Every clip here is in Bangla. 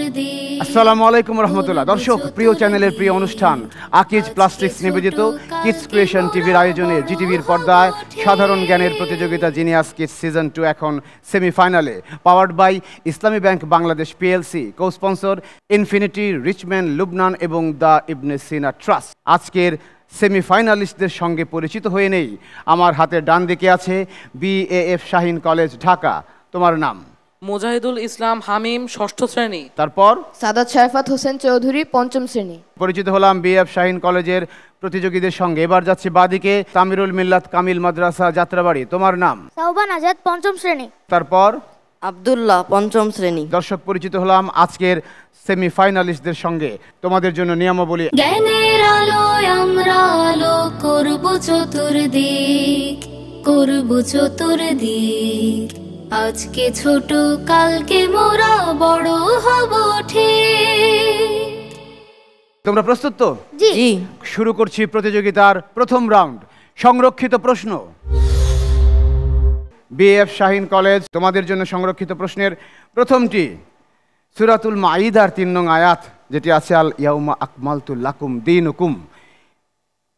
আসসালামু আলাইকুম রহমতুল্লাহ। দর্শক, প্রিয় চ্যানেলের প্রিয় অনুষ্ঠান আকিজ প্লাস্টিক্স নিবেদিত কিডস ক্রিয়েশন টিভির আয়োজনে জিটিভির পর্দায় সাধারণ জ্ঞানের প্রতিযোগিতা জিনিয়াস কিডস সিজন 2 এখন সেমিফাইনালে। Powered by Islami bank Bangladesh PLC, co sponsor Infinity, Richman, Lubnan এবং দ্য ইবনে সিনা ট্রাস্ট। আজকের সেমিফাইনালিস্টদের সঙ্গে পরিচিত হয়ে নেই। আমার হাতের ডান দিকে আছে বিএএফ শাহীন কলেজ ঢাকা। তোমার নাম? মুজাহিদুল ইসলাম হামিম, ষষ্ঠ শ্রেণী। তারপর সাদাত শারফাত হোসেন চৌধুরী, পঞ্চম শ্রেণী। পরিচিত হলাম বিএফ শাহীন কলেজের প্রতিযোগীদের সঙ্গে। এবার যাচ্ছি বাদিকে, তামিরুল মিল্লাত কামিল মাদ্রাসা যাত্রাবাড়ি। তোমার নাম? সাওবান আজাদ, পঞ্চম শ্রেণী। তারপর আব্দুল্লাহ, পঞ্চম শ্রেণী। দর্শক, পরিচিত হলাম আজকের সেমিফাইনালিস্টদের সঙ্গে। তোমাদের জন্য নিয়মাবলী। জ্ঞানের আলোয় আমরা আলো করব চতুর্দিক, করব চতুর্দিক। আজকে ছোট, কালকে মোরা বড় হব ঠিক। তোমরা প্রস্তুত তো? জি। শুরু করছি প্রতিযোগিতার প্রথম রাউন্ড। সংরক্ষিত প্রশ্ন। বিএফ শাহীন কলেজ, তোমাদের জন্য সংরক্ষিত প্রশ্নের প্রথমটি সূরাতুল মাঈদার 3 নং আয়াত, যেটি আছে আল ইয়াউমা আকমালতু লাকুম দীনুকুম,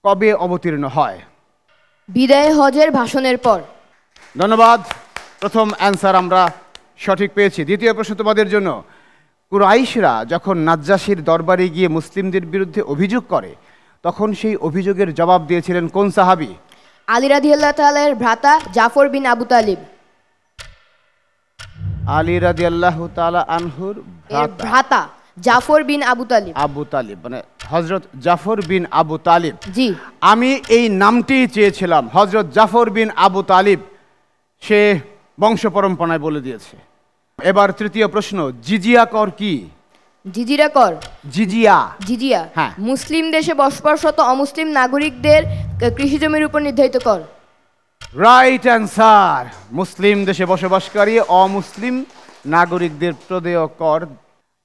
কবে অবতীর্ণ হয়? বিদায় হজের ভাষণের পর। ধন্যবাদ। প্রথম অ্যান্সার আমরা সঠিক পেয়েছি। দ্বিতীয় প্রশ্ন তোমাদের জন্য। কুরাইশরা যখন নাজ্জাশীর দরবারে গিয়ে মুসলিমদের বিরুদ্ধে অভিযোগ করে, তখন সেই অভিযোগের জবাব দিয়েছিলেন কোন সাহাবী? আলী রাদিয়াল্লাহু তাআলার ভ্রাতা জাফর বিন আবু তালিব। আলী রাদিয়াল্লাহু তাআলা আনহুর ভ্রাতা জাফর বিন আবু তালিব। আবু তালিব মানে হযরত জাফর বিন আবু তালিব। জি, আমি এই নামটি চেয়েছিলাম, হযরত জাফর বিন আবু তালিব। সে বংশ পরম্পরায় বলে দিয়েছে। এবার তৃতীয় প্রশ্ন। জিজিয়া কর কি? জিজিরা কর। জিজিয়া, জিজিয়া হ্যাঁ। মুসলিম দেশে বসবাসরত অমুসলিম নাগরিকদের কৃষি জমির উপর নির্ধারিত কর। Right answer. মুসলিম দেশে বসবাসকারী অমুসলিম নাগরিকদের প্রদেয় কর।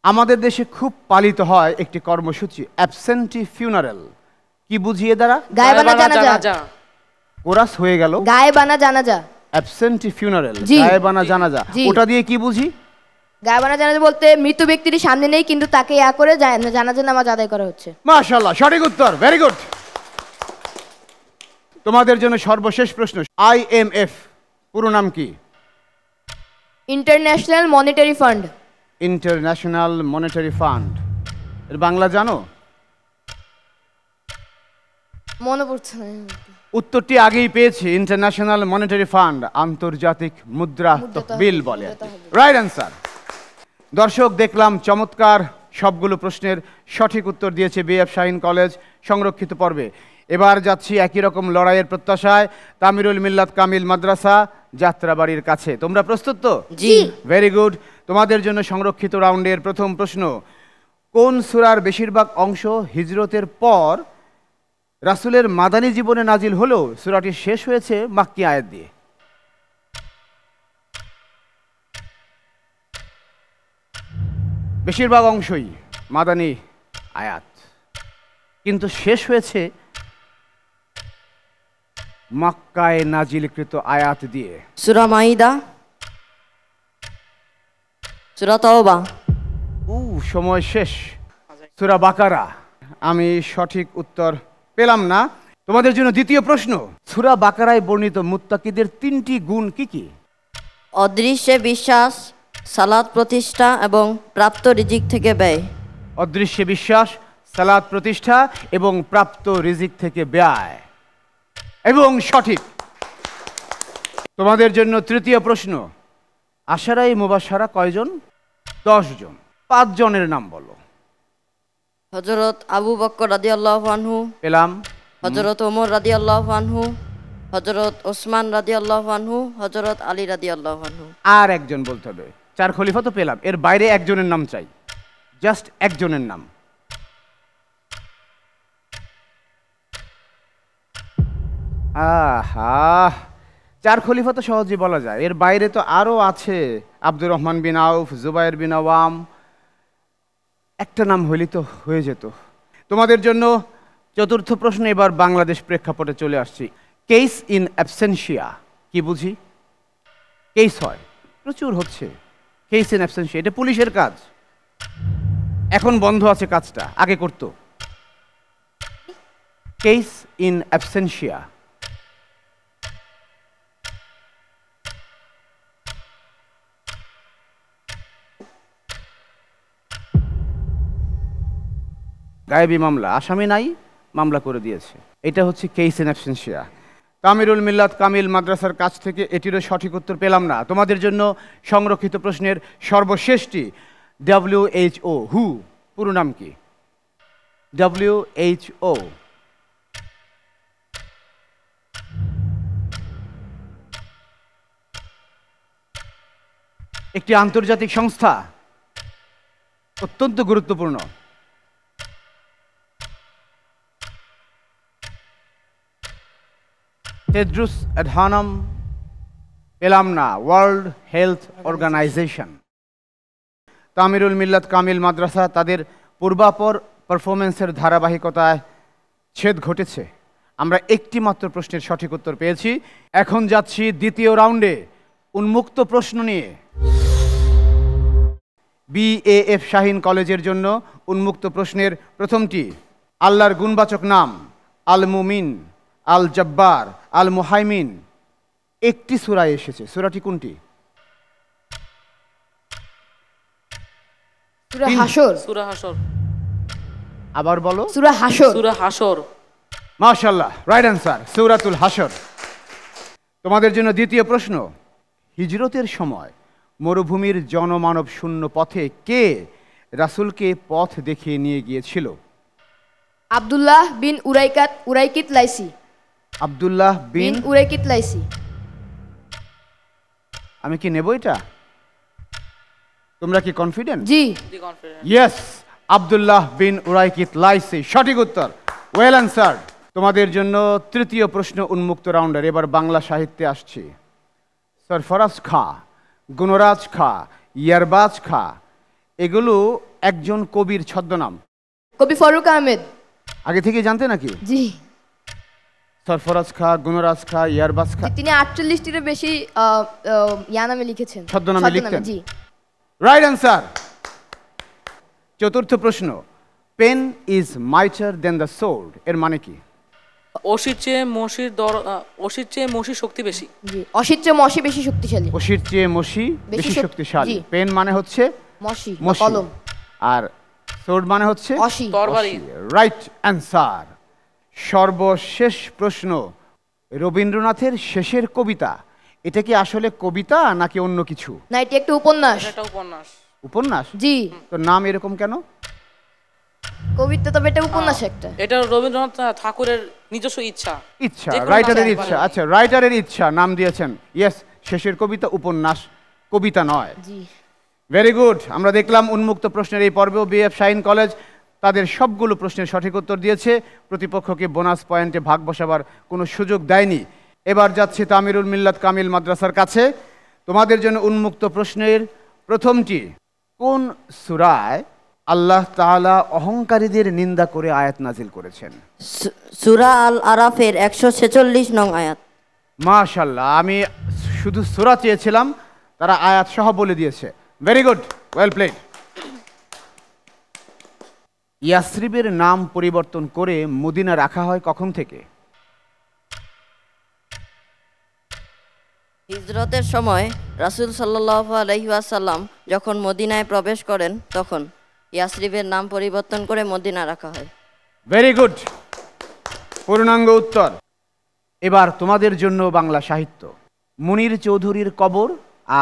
আমাদের দেশে খুব পালিত হয় একটি কর্মসূচি, অ্যাবসেন্টি ফিউনারেল। কি বুঝিয়ে দ্বারা? গায়েবানা জানাজা। কোরাস হয়ে গেল। গায়েবানা জানাজা। অ্যাবসেন্টি ফিউনারেল, জি। গায়েবানা জানাজা। জি। ওটা দিয়ে কি বুঝি? গায়েবানা জানাজা বলতে মৃত ব্যক্তির সামনে নেই, কিন্তু তাকে করে জানাজা নামাজ আদায় করা হচ্ছে। মাশাআল্লাহ, সঠিক উত্তর, ভেরি গুড। তোমাদের জন্য সর্বশেষ প্রশ্ন। আইএমএফ পুরো নাম কি? International monetary fund. International monetary fund এর বাংলা জানো? মনে পড়ছে না। উত্তরটি আগেই পেয়েছি। ইন্টারন্যাশনাল মনিটারি ফান্ড, আন্তর্জাতিক মুদ্রা তহবিল বলে। Right answer. দর্শক, দেখলাম চমৎকার সবগুলো প্রশ্নের সঠিক উত্তর দিয়েছে বিএফ শাহীন কলেজ সংরক্ষিত পর্বে। এবার যাচ্ছি একই রকম লড়াইয়ের প্রত্যাশায় তামিরুল মিল্লাত কামিল মাদ্রাসা যাত্রাবাড়ির কাছে। তোমরা প্রস্তুত তো? জি। Very good. তোমাদের জন্য সংরক্ষিত রাউন্ডের প্রথম প্রশ্ন। কোন সূরার বেশিরভাগ অংশ হিজরতের পর রাসূলের মাদানী জীবনে নাজিল হলেও সূরাটি শেষ হয়েছে মাক্কি আয়াত দিয়ে? বেশিরভাগ অংশই মাদানী আয়াত, কিন্তু শেষ হয়েছে মক্কায় নাজিলকৃত আয়াত দিয়ে। সূরা মাঈদা, সূরা তাওবা। সময় শেষ। সূরা বাকারা। আমি সঠিক উত্তর পেলাম না। তোমাদের জন্য দ্বিতীয় প্রশ্ন। সূরা বাকারায় বর্ণিত মুত্তাকিদের 3টি গুণ কি কি? অদৃশ্যে বিশ্বাস, সালাত প্রতিষ্ঠা এবং প্রাপ্ত রিজিক থেকে ব্যয়। অদৃশ্যে বিশ্বাস, সালাত প্রতিষ্ঠা এবং প্রাপ্ত রিজিক থেকে ব্যয়, এবং সঠিক। তোমাদের জন্য তৃতীয় প্রশ্ন। আশারায়ে মুবাশশারা কয়জন? 10 জন। 5 জনের নাম বলো। হযরত আবু বকর রাদিয়াল্লাহু আনহু পেলাম। হযরত ওমর রাদিয়াল্লাহু আনহু, হযরত ওসমান রাদিয়াল্লাহু আনহু, হযরত আলী রাদিয়াল্লাহু আনহু। আর একজন বলতে হবে। 4 খলিফা তো পেলাম, এর বাইরে একজনের নাম চাই, জাস্ট একজনের নাম। আহা, 4 খলিফা তো সহজেই বলা যায়, এর বাইরে তো আরো আছে। আব্দুর রহমান বিন আউফ, জুবাইর বিন আওয়াম। একটা নাম হইলে তো হয়ে যেত। তোমাদের জন্য চতুর্থ প্রশ্ন। এবার বাংলাদেশ প্রেক্ষাপটে চলে আসছি। কেস ইন অ্যাবসেন্সিয়া কি বুঝি? কেস হয়, প্রচুর হচ্ছে কেস ইন অ্যাবসেন্সিয়া, এটা পুলিশের কাজ। এখন বন্ধ আছে কাজটা, আগে করতো। Case in absentia. গায়েবী মামলা, আসামি নাই, মামলা করে দিয়েছে, এটা হচ্ছে কেস ইন অ্যাবসেন্সিয়া। তামিরুল মিল্লাত কামিল মাদ্রাসার কাছ থেকে এটিরও সঠিক উত্তর পেলাম না। তোমাদের জন্য সংরক্ষিত প্রশ্নের সর্বশেষটি, WHO হু পুরো নাম কি? WHO একটি আন্তর্জাতিক সংস্থা, অত্যন্ত গুরুত্বপূর্ণ। টেড্রোস অ্যাডহানম পেলাম না, ওয়ার্ল্ড হেলথ অর্গানাইজেশন। তামিরুল মিল্লাত কামিল মাদ্রাসা তাদের পূর্বাপর পারফরমেন্সের ধারাবাহিকতায় ছেদ ঘটেছে। আমরা একটি মাত্র প্রশ্নের সঠিক উত্তর পেয়েছি। এখন যাচ্ছি দ্বিতীয় রাউন্ডে উন্মুক্ত প্রশ্ন নিয়ে। BAF শাহীন কলেজের জন্য উন্মুক্ত প্রশ্নের প্রথমটি, আল্লাহর গুণবাচক নাম আল মুমিন, আল জব্বার, আল মুহাইমিন একটি সূরায় এসেছে, সূরাটি কোনটি? সূরা হাসর। সূরা হাসর। আবার বলো। সূরা হাসর। সূরা হাসর। মাশাআল্লাহ, রাইট অ্যান্সার, সূরাতুল হাসর। তোমাদের জন্য দ্বিতীয় প্রশ্ন, হিজরতের সময় মরুভূমির জনমানব শূন্য পথে কে রাসূলকে পথ দেখিয়ে নিয়ে গিয়েছিল? আব্দুল্লাহ বিন উরাইকিত লাইসি। আব্দুল্লাহ বিন উরাইকিত লাইসি। আমি কি নেব এটা? তোমরা কি কনফিডেন্ট? জি। ইয়েস, আব্দুল্লাহ বিন উরাইকিত লাইসি সঠিক উত্তর, ওয়েল অ্যান্সার্ড। তোমাদের জন্য তৃতীয় প্রশ্ন উন্মুক্ত রাউন্ডের। এবার বাংলা সাহিত্যে আসছি। সরফরাজ খাঁ, গুণরাজ খাঁ, ইয়ারবাজ খাঁ এগুলো একজন কবির ছদ্মনাম। কবি ফারুক আহমেদ। আগে থেকে জানতে নাকি? জি। সরফরাজ খাঁ, গুণরাজ খাঁ, ইয়ারবাজ খাঁ, তিনি 48টিরও বেশি নামে লিখেছেন, ছদ্মনামে লিখতেন। জি, রাইট অ্যান্সার। চতুর্থ প্রশ্ন, pen is mightier than the sword এর মানে কি? অসির চেয়ে মসির শক্তি বেশি। জি, অসির চেয়ে মসি বেশি শক্তিশালী। অসির চেয়ে মসি বেশি শক্তিশালী। পেন মানে হচ্ছে মসি, মসি, কলম। আর সোর্ড মানে হচ্ছে অসি, তরবারি। Right answer. সর্বশেষ প্রশ্ন, রবীন্দ্রনাথের শেষের কবিতা এটা কি আসলে কবিতা নাকি অন্য কিছু? না, এটি একটা উপন্যাস। এটা উপন্যাস। উপন্যাস? জি। তো নাম এরকম কেন? কবিতা তবে এটা উপন্যাস একটা। এটা রবীন্দ্রনাথ ঠাকুরের নিজস্ব ইচ্ছা, রাইটারের ইচ্ছা। আচ্ছা, রাইটারের ইচ্ছা নাম দিয়েছেন। ইয়েস, শেষের কবিতা উপন্যাস, কবিতা নয়। জি, ভেরি গুড। আমরা দেখলাম উন্মুক্ত প্রশ্নের এই পর্বেও BF শাহীন কলেজ তাদের সবগুলো প্রশ্নের সঠিক উত্তর দিয়েছে। প্রতিপক্ষকে বোনাস পয়েন্টে ভাগ বসাবার কোনো সুযোগ দেয়নি। এবার যাচ্ছি তামিরুল মিল্লাত কামিল মাদ্রাসার কাছে। তোমাদের জন্য উন্মুক্ত প্রশ্নের প্রথমটি, কোন সূরায় আল্লাহ তাআলা অহংকারীদের নিন্দা করে আয়াত নাজিল করেছেন? সূরা আল আরাফের 146 নং আয়াত। মাশাআল্লাহ, আমি শুধু সূরা চেয়েছিলাম, তারা আয়াত সহ বলে দিয়েছে। Very good, well played. ইয়াসরিবের নাম পরিবর্তন করে মদিনা রাখা হয় কখন থেকে? হিজরতের সময় রাসূল সাল্লাল্লাহু আলাইহি ওয়াসাল্লাম যখন মদিনায় প্রবেশ করেন তখন ইয়াসরিবের নাম পরিবর্তন করে মদিনা রাখা হয়। ভেরি গুড, পূর্ণাঙ্গ উত্তর। এবার তোমাদের জন্য বাংলা সাহিত্য। মুনির চৌধুরীর কবর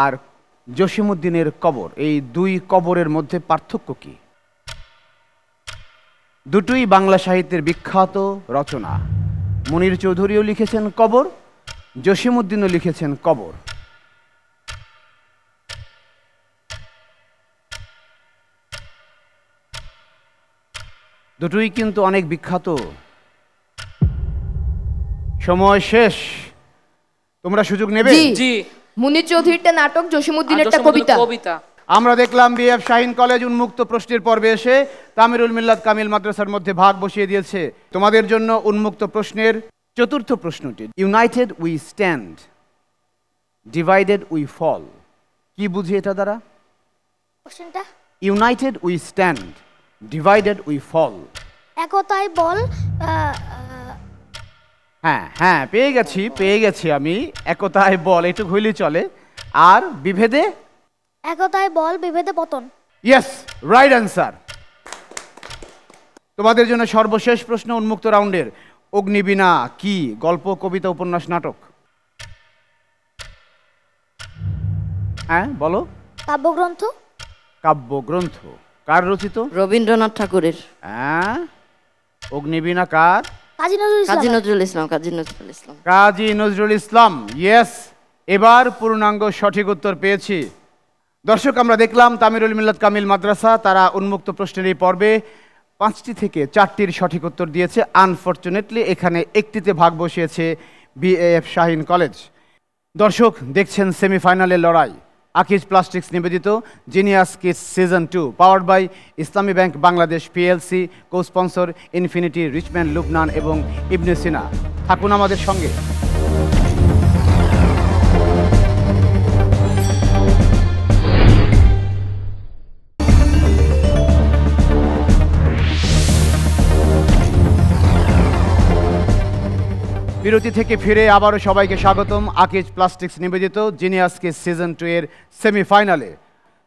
আর জসিমউদ্দিনের কবর, এই দুই কবরের মধ্যে পার্থক্য কি? দুটোই বাংলা সাহিত্যের বিখ্যাত রচনা। মুনির চৌধুরীও লিখেছেন কবর, জসিমউদ্দিনও লিখেছেন কবর। দুটোই কিন্তু অনেক বিখ্যাত। সময় শেষ, তোমরা সুযোগ নেবে? জি। মুনির চৌধুরীরটা নাটক, জসিমউদ্দিনেরটা কবিতা। আমরা দেখলাম BF শাহীন কলেজ উন্মুক্ত প্রশ্নের পর্বে এসে তামিরুল মিল্লাত কামিল মাদ্রাসার মধ্যে ভাগ বসিয়ে দিয়েছে। তোমাদের জন্য উন্মুক্ত প্রশ্নের চতুর্থ প্রশ্নটি, united we stand, divided we fall, কি বুঝি এটা দ্বারা? কোশ্চেনটা united we stand, divided we fall. একতাই বল হ্যাঁ হ্যাঁ, পেয়ে গেছি আমি। একতায় বল, এটুকু হইলেই চলে। আর বিভেদে? একতাই বল বিভেদে পতন। Yes, right answer. তোমাদের জন্য সর্বশেষ প্রশ্ন উন্মুক্ত রাউন্ডের। অগ্নিবীণা কি? গল্প, কবিতা, উপন্যাস, নাটক? হ্যাঁ বলো। কাব্যগ্রন্থ। কাব্যগ্রন্থ। কার রচিত? রবীন্দ্রনাথ ঠাকুরের। হ্যাঁ। অগ্নিবীণা কার? কাজী নজরুল ইসলাম। কাজী নজরুল ইসলাম। কাজী নজরুল ইসলাম। কাজী নজরুল ইসলাম। ইয়েস, এবার পূর্ণাঙ্গ সঠিক উত্তর পেয়েছি। দর্শক, আমরা দেখলাম তামিরুল মিল্লাত কামিল মাদ্রাসা তারা উন্মুক্ত প্রশ্নের এই পর্বে 5টি থেকে 4টির সঠিক উত্তর দিয়েছে। আনফরচুনেটলি এখানে একটিতে ভাগ বসিয়েছে বিএএফ শাহীন কলেজ। দর্শক, দেখছেন সেমিফাইনালের লড়াই। আকিজ প্লাস্টিক্স নিবেদিত genius kids season 2, powered by Islami bank Bangladesh PLC, co sponsor Infinity, Richman, Lubnan এবং ইবনে সিনা। থাকুন আমাদের সঙ্গে। বিরতি থেকে ফিরে আবারও সবাইকে স্বাগতম আকিজ প্লাস্টিক্স নিবেদিত জিনিয়াস কিডস সিজন 2 এর সেমিফাইনালে।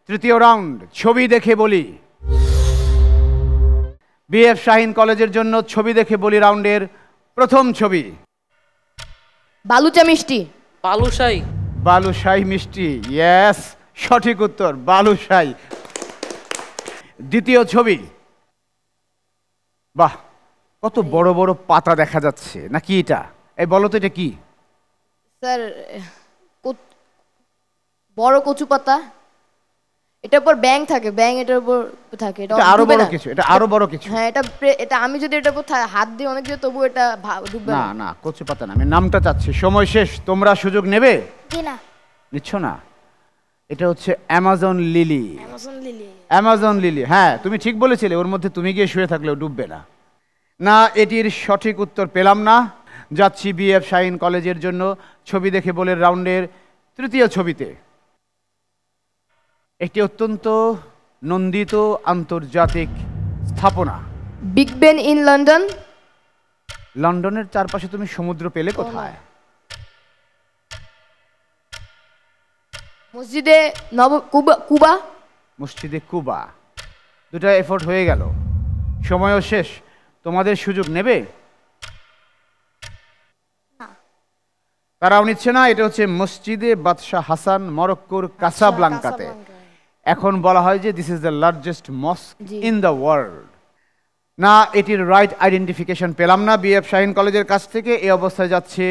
তৃতীয় রাউন্ড, ছবি দেখে বলি। বিএফ শাহীন কলেজের জন্য ছবি দেখে বলি রাউন্ডের প্রথম ছবি। বালুচা মিষ্টি। বালুশাই। বালুশাই মিষ্টি। ইয়েস, সঠিক উত্তর, বালুশাই। দ্বিতীয় ছবি। বাহ, কত বড় বড় পাতা দেখা যাচ্ছে, নাকি এটা? এই বলো তো এটা কি? স্যার, বড় কচু পাতা। এটার উপর ব্যাং থাকে, ব্যাং এটার উপর থাকে। এটা আরো বড় কিছু, এটা আরো বড় কিছু। হ্যাঁ, এটা আমি যদি এটার উপর হাত দিই অনেক কিছু, তবু এটা ডুববে না না। না, কচু পাতা না, আমি নামটা চাচ্ছি। সময় শেষ, তোমরা সুযোগ নেবে? জি না। নিচ্ছ না? এটা হচ্ছে Amazon lily. Amazon lily. Amazon lily, হ্যাঁ তুমি ঠিক বলেছিলে। ওর মধ্যে তুমি গিয়ে শুয়ে থাকলেও ডুববে না। না, এটির সঠিক উত্তর পেলাম না। যাচ্ছি বিএফ শাহীন কলেজের জন্য ছবি দেখে বলে রাউন্ডের তৃতীয় ছবিতে। একটি অত্যন্ত নন্দিত আন্তর্জাতিক স্থাপনা। Big Ben in London. লন্ডনের চারপাশে তুমি সমুদ্র পেলে কোথায়? মসজিদে কুবা। মসজিদে কুবা। দুটা এফোর্ট হয়ে গেল, সময়ও শেষ। তোমাদের সুযোগ নেবে? তারাও নিচ্ছে না। এটা হচ্ছে মসজিদে বাদশাহ হাসান, মরক্কোর কাসাব্লাঙ্কাতে। এখন বলা হয় যে this is the largest মস্ক in the world. না, এটির রাইট আইডেন্টিফিকেশন পেলাম না বিএফ শাহীন কলেজের কাছ থেকে। এই অবস্থায় যাচ্ছে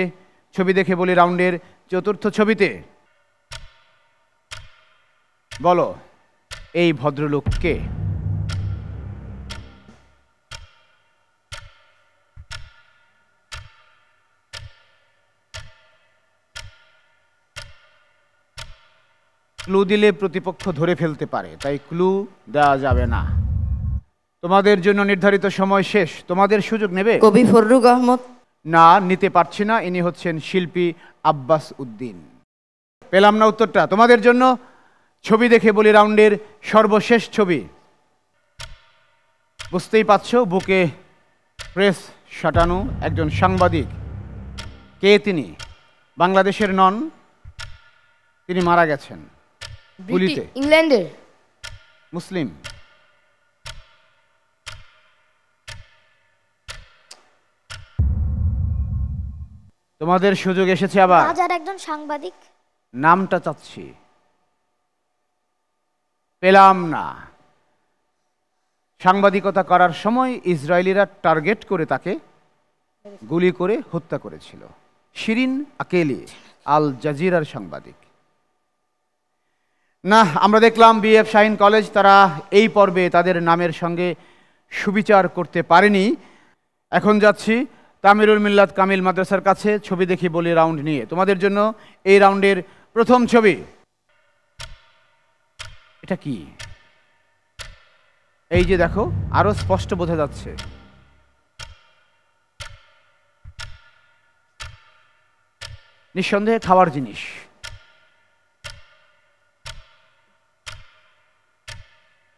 ছবি দেখে বলি রাউন্ডের চতুর্থ ছবিতে। বলো, এই ভদ্রলোক কে? ক্লু দিলে প্রতিপক্ষ ধরে ফেলতে পারে, তাই ক্লু দেওয়া যাবে না। তোমাদের জন্য নির্ধারিত সময় শেষ। তোমাদের সুযোগ নেবে? কবি ফররুক আহমদ। না, নিতে পারছি না। ইনি হচ্ছেন শিল্পী আব্বাস উদ্দিন। পেলাম না উত্তরটা। তোমাদের জন্য ছবি দেখে বলি রাউন্ডের সর্বশেষ ছবি। বুঝতেই পারছো, বুকে প্রেস সাটানো একজন সাংবাদিক। কে তিনি? বাংলাদেশের নন, তিনি মারা গেছেন গুলিতে। ইংল্যান্ডের। মুসলিম। তোমাদের সুযোগ এসেছে আবার। রাজার একজন সাংবাদিক। নামটা চাচ্ছি, পেলাম না। সাংবাদিকতা করার সময় ইসরায়েলিরা টার্গেট করে তাকে গুলি করে হত্যা করেছিল। শিরিন আকেলি, আল জাজিরার সাংবাদিক। না, আমরা দেখলাম বিএফ শাহীন কলেজ তারা এই পর্বে তাদের নামের সঙ্গে সুবিচার করতে পারেনি। এখন যাচ্ছি তামিরুল মিল্লাত কামিল মাদ্রাসার কাছে ছবি দেখি বলি রাউন্ড নিয়ে। তোমাদের জন্য এই রাউন্ডের প্রথম ছবি। এটা কি? এই যে দেখো, আরো স্পষ্ট বোঝা যাচ্ছে। নিঃসন্দেহে খাওয়ার জিনিস।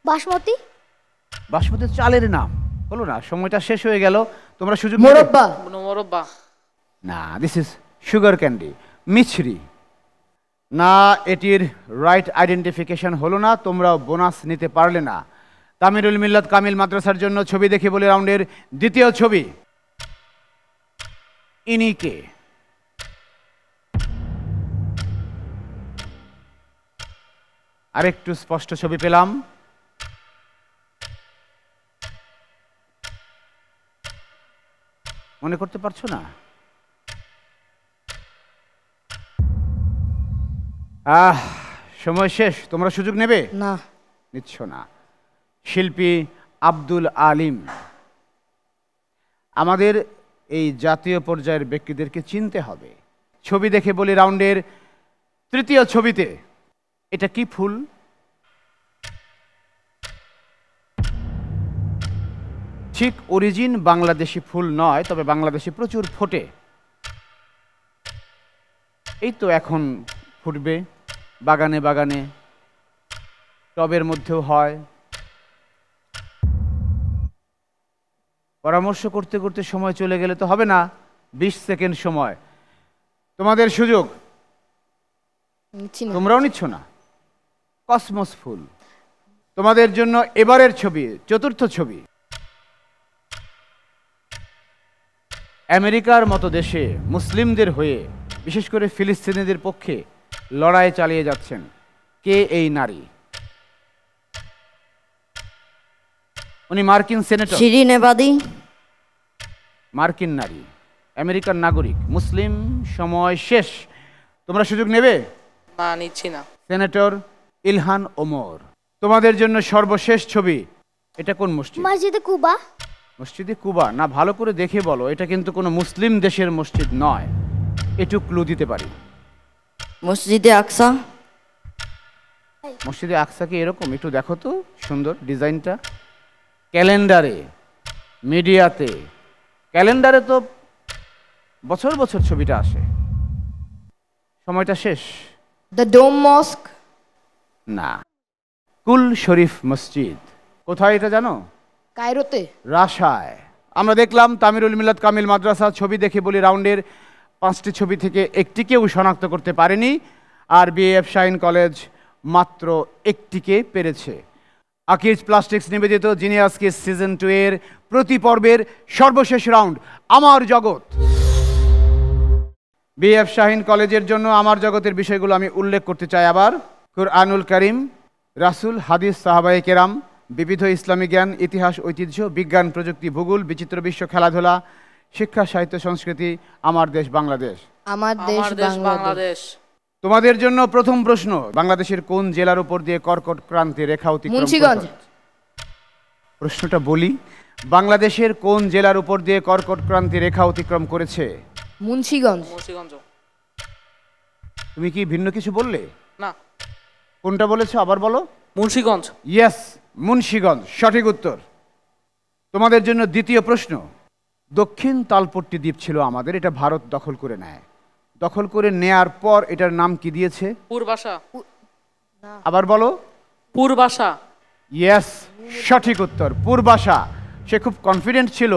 বাসমতি। বাসমতি চালের নাম হলো না, সময়টা শেষ হয়ে গেল। তোমরা সুযোগ নেবে? মোরব্বা। মোরব্বা। না, দিস ইজ সুগার ক্যান্ডি, মিছরি। না, এটির রাইট আইডেন্টিফিকেশন হলো না, তোমরাও বোনাস নিতে পারলে না। তামিরুল মিল্লাত কামিল মাদ্রাসার জন্য ছবি দেখে বলে রাউন্ডের দ্বিতীয় ছবি। ইনি কে? আরেকটু স্পষ্ট ছবি পেলাম। মনে করতে পারছো না? সময় শেষ। তোমরা সুযোগ নেবে? না। নিচ্ছ না। শিল্পী আব্দুল আলিম। আমাদের এই জাতীয় পর্যায়ের ব্যক্তিদেরকে চিনতে হবে। ছবি দেখে বলি রাউন্ডের তৃতীয় ছবিতে। এটা কি ফুল? ঠিক অরিজিন বাংলাদেশি ফুল নয়, তবে বাংলাদেশে প্রচুর ফোটে। এই তো এখন ফুটবে বাগানে বাগানে, টবের মধ্যেও হয়। পরামর্শ করতে করতে সময় চলে গেলে তো হবে না। 20 সেকেন্ড সময় তোমাদের সুযোগ। নিচ্ছি না। তোমরাও নিচ্ছ না। কসমস ফুল। তোমাদের জন্য এবারের ছবি, চতুর্থ ছবি। আমেরিকার মতো দেশে মুসলিমদের হয়ে, বিশেষ করে ফিলিস্তিনিদের পক্ষে লড়াই চালিয়ে যাচ্ছেন। কে এই নারী? উনি মার্কিন সেনেটর। শিরিন এবাদি। মার্কিন নারী, আমেরিকান নাগরিক, মুসলিম। সময় শেষ। তোমরা সুযোগ নেবে? না, নিচ্ছি না। Senator Ilhan Omar. তোমাদের জন্য সর্বশেষ ছবি। এটা কোন মসজিদ? মসজিদে কুবা। মসজিদে কুবা না, ভালো করে দেখে বলো। এটা কিন্তু কোনো মুসলিম দেশের মসজিদ নয়। একটু ক্লু দিতে পারি। মসজিদে আকসা। মসজিদে আকসা কি এরকম? একটু দেখো তো, সুন্দর ডিজাইনটা। ক্যালেন্ডারে, মিডিয়াতে, ক্যালেন্ডারে তো বছর বছর ছবিটা আসে। সময়টা শেষ। দ্য ডোম মস্ক। না, কুল শরীফ মসজিদ। কোথায় এটা জানো? কায়রোতে। রাশায়। আমরা দেখলাম তামিরুল মিল্লাত কামিল মাদ্রাসা। ছবি দেখে বলি রাউন্ডের 5টি ছবি থেকে একটিকেও শনাক্ত করতে পারেনি, আর বিএএফ শাহিন কলেজ মাত্র একটিকে পেরেছে। আকিজ প্লাস্টিক্স নিবেদিত জিনিয়াস কিস সিজন 2 এর প্রতি পর্বের সর্বশেষ রাউন্ড, আমার জগৎ। বিএএফ শাহিন কলেজের জন্য আমার জগতের বিষয়গুলো আমি উল্লেখ করতে চাই আবার। কুরআনুল কারীম, রাসূল, হাদিস, সাহাবায়ে কেরাম, বিবিধ ইসলামী জ্ঞান, ইতিহাস, ঐতিহ্য, বিজ্ঞান, প্রযুক্তি, ভূগোল, বিচিত্র বিশ্ব, খেলাধুলা, শিক্ষা, সাহিত্য, সংস্কৃতি, আমার দেশ বাংলাদেশ। আমার দেশ আমার দেশ বাংলাদেশ। বাংলাদেশ। তোমাদের জন্য প্রথম প্রশ্ন। বাংলাদেশের কোন জেলার উপর দিয়ে কর্কট ক্রান্তি রেখা অতিক্রম করেছে? মুন্সিগঞ্জ। প্রশ্নটা বলি, বাংলাদেশের কোন জেলার উপর দিয়ে কর্কট ক্রান্তি রেখা অতিক্রম করেছে? মুন্সিগঞ্জ। মুন্সিগঞ্জ। তুমি কি ভিন্ন কিছু বললে? না, কোনটা বলেছো আবার বলো। মুন্সিগঞ্জ। ইয়েস, মুন্সিগঞ্জ সঠিক উত্তর। তোমাদের জন্য দ্বিতীয় প্রশ্ন। দক্ষিণ তালপট্টি দ্বীপ ছিল আমাদের, এটা ভারত দখল করে নেয়। দখল করে নেয়ার পর এটার নাম কি দিয়েছে? পূর্বাশা। আবার বলো। পূর্বাশা। ইয়েস, সঠিক উত্তর, পূর্বাশা। সে খুব কনফিডেন্ট ছিল,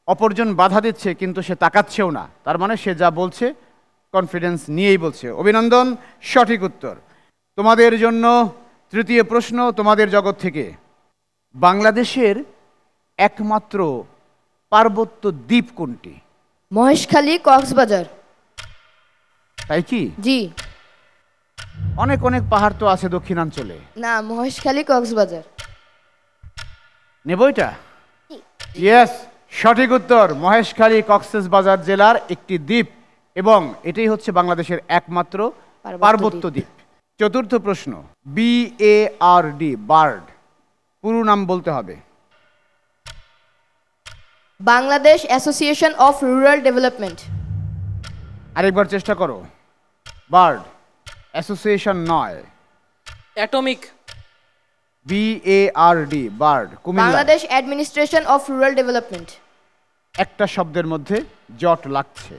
অপরজন বাধা দিচ্ছে কিন্তু সে তাকাচ্ছেও না, তার মানে সে যা বলছে কনফিডেন্স নিয়েই বলছে। অভিনন্দন, সঠিক উত্তর। তোমাদের জন্য তৃতীয় প্রশ্ন তোমাদের জগৎ থেকে। বাংলাদেশের একমাত্র পার্বত্য দ্বীপ কোনটি? মহেশখালী, কক্সবাজার। তাই কি? জি। অনেক অনেক পাহাড় তো আছে দক্ষিণাঞ্চলে। না, মহেশখালী, কক্সবাজার। নেব এটা? ইয়েস, সঠিক উত্তর। মহেশখালী কক্সবাজার জেলার একটি দ্বীপ, এবং এটাই হচ্ছে বাংলাদেশের একমাত্র পার্বত্য দ্বীপ। চতুর্থ প্রশ্ন। BARD, বার্ড, পুরো নাম বলতে হবে। Bangladesh association of rural development. আরেকবার চেষ্টা করো। বার্ড অ্যাসোসিয়েশন নয়। Atomic. BARD, bird, Comilla. Bangladesh administration of rural development. একটা শব্দের মধ্যে জট লাগছে।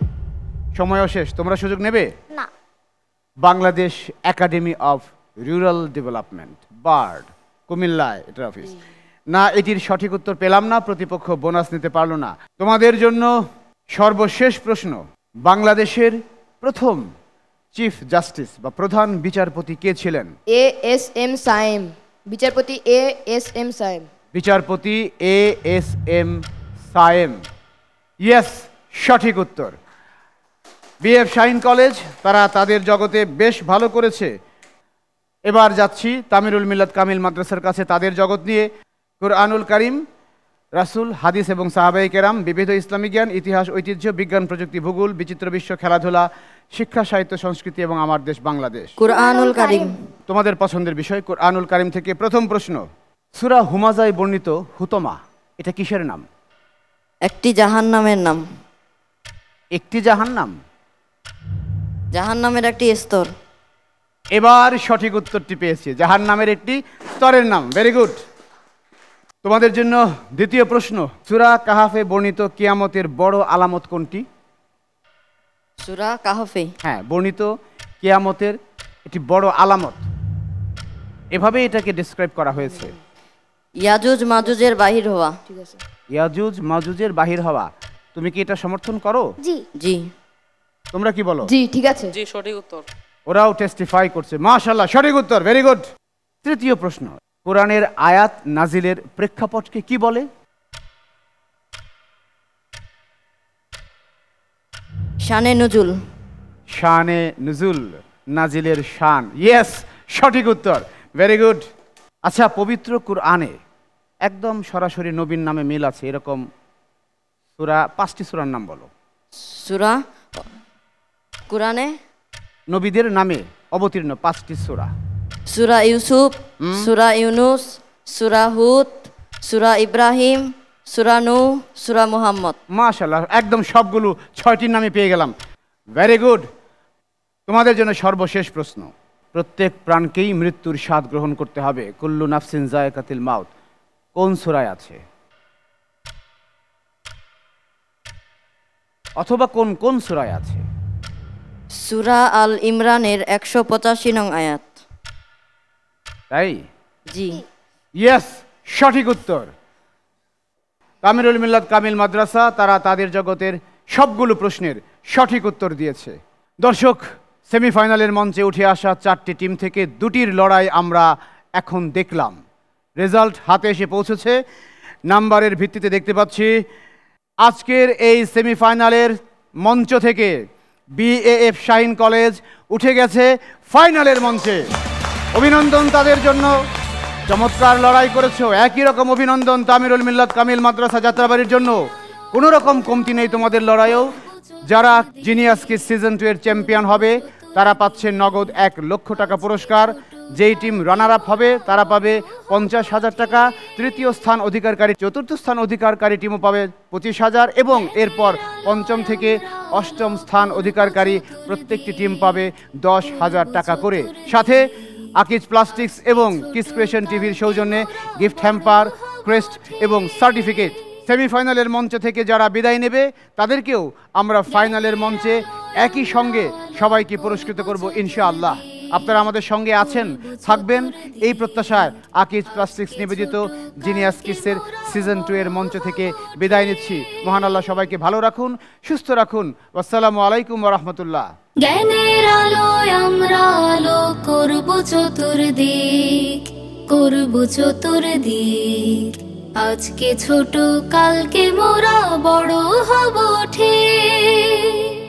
সময়ও শেষ। তোমরা সুযোগ নেবে? না। Bangladesh academy of rural development, bird, কুমিল্লায় এটার অফিস। না, এটির সঠিক উত্তর পেলাম না, প্রতিপক্ষ বোনাস নিতে পারলো না। তোমাদের জন্য সর্বশেষ প্রশ্ন, বাংলাদেশের প্রথম চিফ জাস্টিস বা প্রধান বিচারপতি কে ছিলেন? ASM সায়েম, বিচারপতি ASM সায়েম। বিচারপতি ASM সায়েম, ইয়েস, সঠিক উত্তর। BF শাহীন কলেজ, তারা তাদের জগতে বেশ ভালো করেছে। এবার যাচ্ছি তামিরুল মিল্লাত কামিল মাদ্রাসার কাছে তাদের জগৎ নিয়ে। কুরআনুল কারীম, রাসূল, হাদিস এবং সাহাবায়ে কেরাম, বিবিধ ইসলামী জ্ঞান, ইতিহাস, ঐতিহ্য, বিজ্ঞান, প্রযুক্তি, ভূগোল, বিচিত্র বিশ্ব, খেলাধুলা, শিক্ষা, সাহিত্য, সংস্কৃতি এবং আমার দেশ বাংলাদেশ। কুরআনুল কারীম। তোমাদের পছন্দের বিষয় কুরআনুল কারীম থেকে প্রথম প্রশ্ন, সূরা হুমাজায় বর্ণিত হুতমা এটা কিসের নাম? একটি জাহান্নামের নাম। একটি জাহান্নাম? জাহান্নামের একটি স্তর। এবার সঠিক উত্তরটি পেয়েছে, জাহান্নামের একটি স্তরের নাম। Very good. তোমাদের জন্য দ্বিতীয় প্রশ্ন, সূরা কাহাফে বর্ণিত কিয়ামতের বড় আলামত কোনটি? সূরা কাহফে। হ্যাঁ, বর্ণিত কিয়ামতের একটি বড় আলামত, এভাবে এটাকে ডেসক্রাইব করা হয়েছে। ইয়াজুজ মাজুজের বাহির হওয়া। ঠিক আছে। ইয়াজুজ মাজুজের বাহির হওয়া। তুমি কি এটা সমর্থন করো? জি। জি। তোমরা কি বলো? জি, ঠিক আছে। জি, সঠিক উত্তর। ওরাও টেস্টিফাই করছে, মাশাআল্লাহ, সঠিক উত্তর, ভেরি গুড। তৃতীয় প্রশ্ন, কোরআনের আয়াত নাজিলের প্রেক্ষাপটকে কি বলে? শানে নুজুল। শানে নুজুল, নাজিলের শান, ইয়েস, সঠিক উত্তর, ভেরি গুড। আচ্ছা, পবিত্র কুরআনে একদম সরাসরি নবীর নামে মিল আছে এরকম সূরা, 5টি সূরার নাম বলো। সূরা কুরআনে নবীদের নামে অবতীর্ণ 5টি সূরা। সূরা ইউসুফ, সূরা ইউনুস, সূরা হুদ, সূরা ইব্রাহিম, সূরা নূহ, সূরা মুহাম্মদ। মাশাআল্লাহ, একদম সবগুলো 6টির নামে পেয়ে গেলাম, ভেরি গুড। তোমাদের জন্য সর্বশেষ প্রশ্ন, প্রত্যেক প্রাণকেই মৃত্যুর স্বাদ গ্রহণ করতে হবে, কুল্লু নাফসিন যায়কাতুল মাউত কোন সূরায় আছে? অথবা কোন কোন সূরায় আছে? সূরা আল ইমরানের 185 নং আয়াত। তাই? জি। ইয়েস, সঠিক উত্তর। তামিরুল মিল্লাত কামিল মাদ্রাসা, তারা তাদের জগতের সবগুলো প্রশ্নের সঠিক উত্তর দিয়েছে। দর্শক, সেমিফাইনালের মঞ্চে উঠে আসা 4টি টিম থেকে 2টির লড়াই আমরা এখন দেখলাম। রেজাল্ট হাতে এসে পৌঁছেছে। নাম্বারের ভিত্তিতে দেখতে পাচ্ছি আজকের এই সেমিফাইনালের মঞ্চ থেকে BAF শাহীন কলেজ উঠে গেছে ফাইনালের মঞ্চে। অভিনন্দন তাদের জন্য, চমৎকার লড়াই করেছো। একই রকম অভিনন্দন তামিরুল মিল্লাত কামিল মাদ্রাসা যাত্রাবাড়ির জন্য। কোনো রকম কমতি নেই তোমাদের লড়াইয়েও। যারা জিনিয়াস কিডস সিজন 2 এর চ্যাম্পিয়ন হবে তারা পাচ্ছে নগদ 1 লক্ষ টাকা পুরস্কার। যেই টিম রানার আপ হবে তারা পাবে 50,000 টাকা। তৃতীয় স্থান অধিকারকারী, চতুর্থ স্থান অধিকারকারী টিমও পাবে 25,000 এবং এরপর পঞ্চম থেকে অষ্টম স্থান অধিকারকারী প্রত্যেকটি টিম পাবে 10,000 টাকা করে। সাথে আকিজ প্লাস্টিক্স এবং কিডস ক্রিয়েশন টিভির সৌজন্যে গিফট হ্যাম্পার, ক্রেস্ট এবং সার্টিফিকেট। সেমিফাইনালের মঞ্চ থেকে যারা বিদায় নেবে তাদেরকেও আমরা ফাইনালের মঞ্চে একই সঙ্গে সবাইকে পুরস্কৃত করব ইনশাআল্লাহ। আপনারা আমাদের সঙ্গে আছেন, থাকবেন এই প্রত্যাশায় আকিজ প্লাস্টিক্স নিবেদিত জিনিয়াস কিডসের সিজন 2 এর মঞ্চ থেকে বিদায় নিচ্ছি। মহান আল্লাহ সবাইকে ভালো রাখুন, সুস্থ রাখুন। আসসালামু আলাইকুম ওয়া রাহমাতুল্লাহ। জ্ঞানের আলোয় আমরা আলো করব চতুর্দিক, করব চতুর্দিক। আজকে ছোট, কালকে মোরা বড় হব ঠিক।